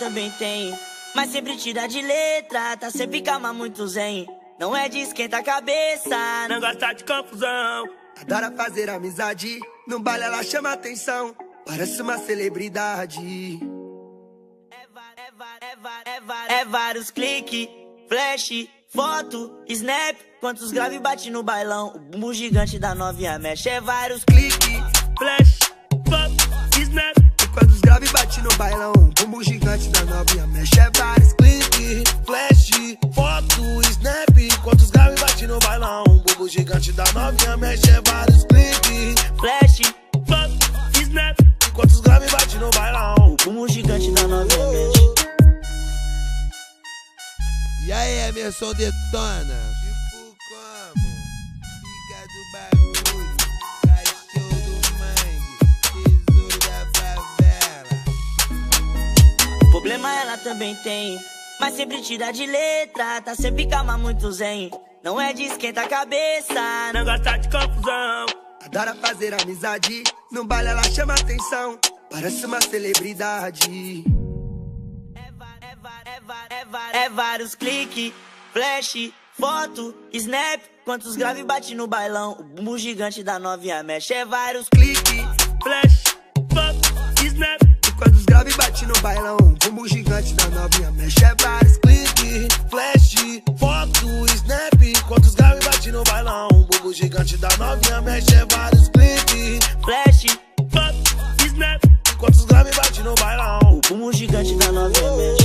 também tem, mas sempre tira de letra, tá sempre calma, muito zen. Não é de esquentar a cabeça, não gosta de confusão. Adora fazer amizade, no baile ela chama atenção, parece uma celebridade. É vários cliques, flash, foto, snap. Quantos grave bate no bailão, o bumbum gigante da novinha mexe. É vários Clique, flash, foto, snap. E quando os grave bate no bailão, o bumbum gigante da novinha mexe. É vários clique, flash, foto, snap. Quando os grave bate no bailão, o bumbum gigante da novinha mexe. É vários clique, flash, foto, snap. E quando os grave bate no bailão, o bumbum gigante da novinha mexe. E aí, Emerson detona? Tipo como? Fica do bagulho, cachorro do mangue, tesouro da favela. Problema ela também tem, mas sempre tira de letra, tá sempre calma, muito zen. Não é de esquentar a cabeça, não gosta de confusão. adora fazer amizade, no baile ela chama atenção, parece uma celebridade. É vários cliques, flash, foto, snap. Quantos grave bate no bailão, o bumbum gigante da novinha mexe. É vários Clique, flash, foto, snap. E quando os grave bate no bailão, o bumbum gigante da novinha mexe. É vários clique, flash, foto, snap. Quando os grave bate no bailão, o bumbum gigante da novinha mexe. É vários clique, flash, foto, snap. E quando os grave bate no bailão, o bumbum gigante da novinha mexe.